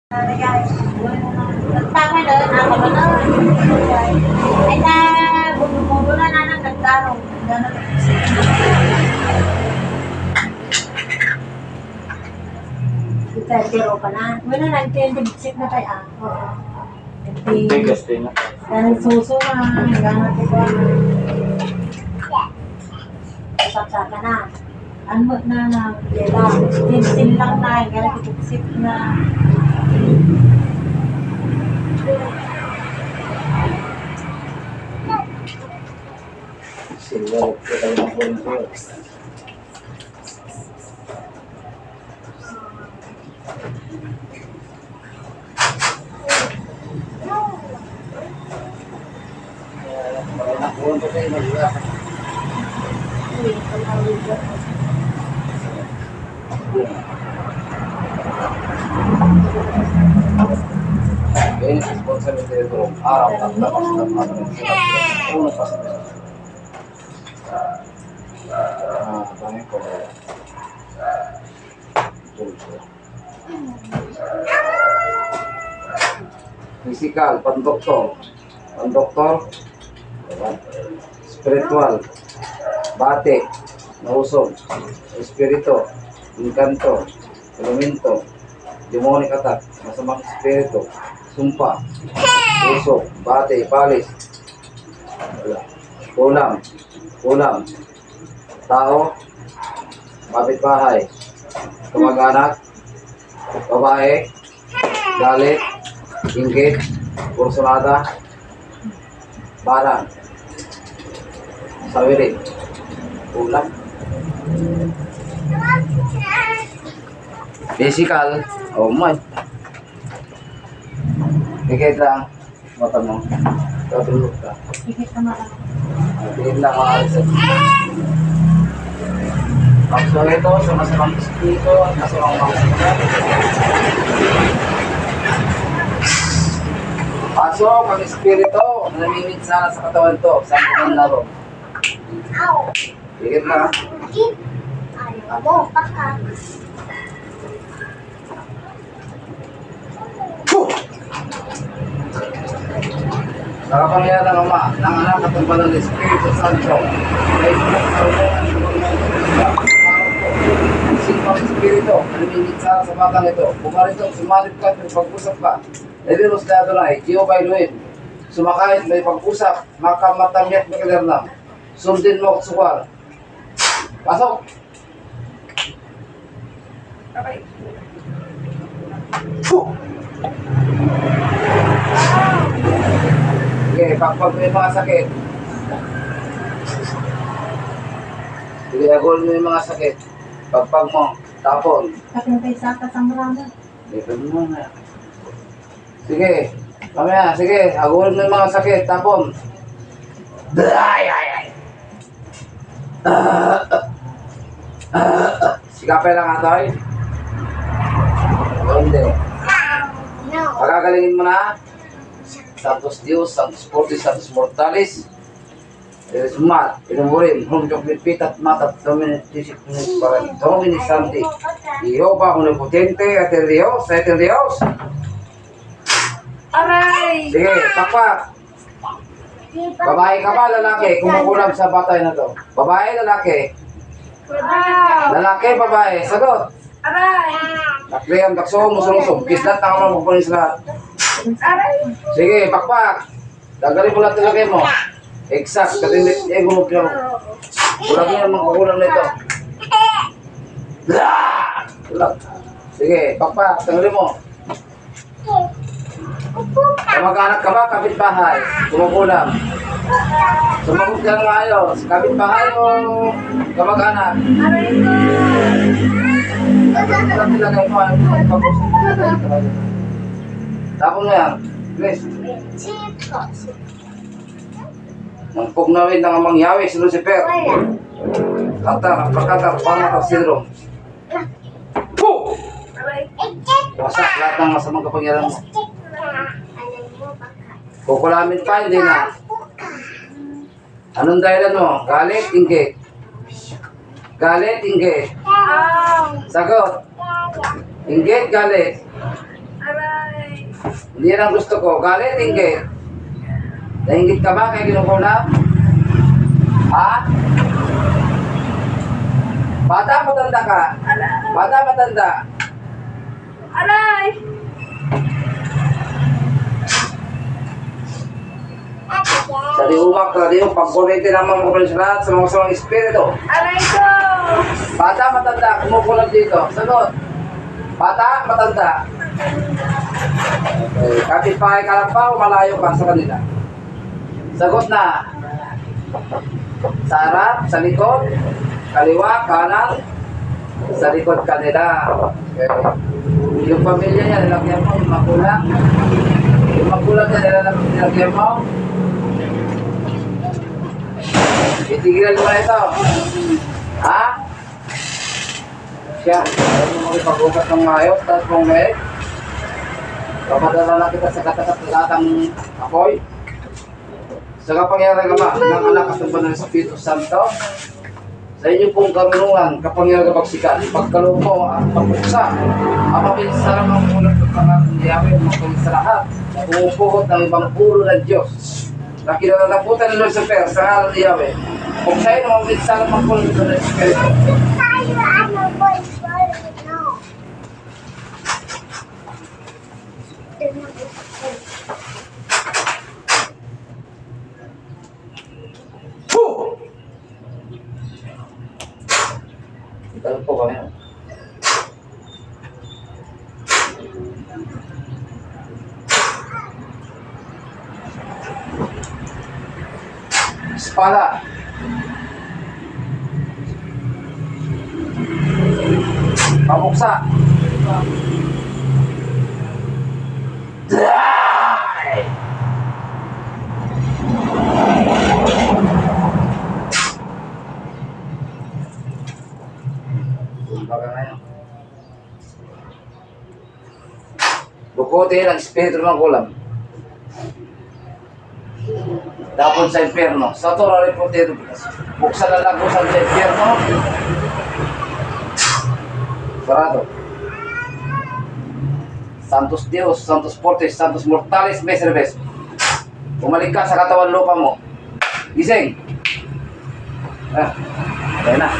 Tama na, ako ba na? Ay na, bumubulo na ng nagtarong. Kita, zero ka na. Wala na, nag-tendibitsik na tayo. Oo. Bigas din na. Dahil suso na, hanggang natin ba? Sapsaka na. Anmot na na, kaya tinsin lang na, hanggang natin na. Silver, kita yung punto. Punto kayo mag-iwa. Ini sponsor itu Arab tak Fisikal, pendoktor, spiritual, batik, nausog, espiritu, encanto, elemento, demonic attack, masamang espiritu, sumpa, usok, bate, palis, kulam, tao, kapitbahay, kamag-anak, babae, galit, inggit, kursunada, barang, sawirin, kulam. Physical, oh my. Higit lang, mata mo. Tutulog ka. Higit ka malang. Higit lang mga alisan. Pakso ito sa masamang espiritu at masamang mga pasok ang espiritu na namimit sana sa katawan to. Saan ko nang laro? Higit lang. Abo, paka. Sa kapangyarihan ng Ama, ng Anak at ng Banal na Espiritu Santo, ay sipang Espiritu, namimit sana sa batang ito. Pumaritong sumalip ka at may pag-usap ka. Nadilos na Adonai, Jehovah Elohim, sumakait may pag-usap, makamatangyak na kadarnam. Sundin mo at suwal. Pasok! Okay. Sige, pagpag mo yung mga sakit. Sige, agol mo yung mga sakit. Pagpag mo, tapon. Kakintay sa kasamrama. Dito mo na. Sige, mamaya, sige, agol mo yung mga sakit, tapon. Sikapay lang atoy. Hindi. Pagagalingin mo na. Santos Dios, Santos Fortis, Santos Mortalis. Sumat, inumurin, humjok pitat matat, dominatisik minutes para dominis santi. Jehovah omnipotente, eter Dios, eter Dios. Aray! Sige, pakpak. Babae ka ba, lalaki? Kumukulam sa batay na to. Babae, lalaki? Lalaki, babae. Sagot. Aray! Nakliyan, takso, musulusog. Kislat na ka mo magpunin sa lahat. Aray! Sige, pakpak. Dagalin mo lang talaga mo. Exact. Kasi gulog niya. Gulag niya naman kukulang nito. Gulag. Sige, pakpak. Dagalin mo. Kamag-anak ka ba? Kapitbahay. Kumukulam. Sumagot ka ng ayos. Kapitbahay o kamag-anak? Aray ko! Tapos nilagay mo. Tapos mo yan. Please. Mangpugnawin ng amang Yahweh si Lucifer. Katar, pagkatar, panatar, syndrome. Puh! Wasak lahat ng masamang kapangyarihan mo. Kukulamin pa, hindi na. Anong dahilan mo? Galit, inggit. Galit, inggit. Sagot. Inggit, galit. Aray! Hindi yan ang gusto ko. Galit, inggit. Nainggit ka ba kay Ginukulam? Ha? Bata, matanda ka? Bata, matanda? Aray! Saliumak, radio, pagkuliti naman mo sa lahat sa mga masamang espiritu. Aray ko! Bata, matanda, kumukulam dito. Sagot. Bata, matanda. Okay. Kapit-bahay ka lang pa o malayo ka sa kanila? Sagot na. Sa harap, sa likod, kaliwa, kanan, sa likod kanila. Okay. Yung pamilya niya, nilagyan mo, yung magulang. Yung magulang niya, nilagyan mo. Itigilan mo na ito. Ha? Siya, ayaw mo makipag-ugat ng maayos, tapos mong may. Papadala na kita sa katakat-katang apoy. Sa kapangyarihan ka ba, ng anak at ng banal sa Espiritu Santo, sa inyo pong karunungan, kapangyarihan ka pagsikat, pagkalupo at pagpuksa, ang mapinsarang ang ulat ng pangalan ni Yahweh, mapinsar lahat, pumupuhot ng ibang puro ng Diyos, na kinalalaputan ni Lucifer sa ngalan ni Yahweh, kung sa'yo na mapinsarang ang ulat ng Espiritu. Ito po kami. Espada. Pabuksa. Die! Baka ngayon. Bukutin ang espiritu ng kulam. Tapon sa impyerno. Sa Torah reportero. Buksan na lang sa impyerno. Sarado. Santos Dios, Santos Fortes, Santos Mortales, Meserbes. Bumalik ka sa katawan lupa mo. Gising. Ayan na.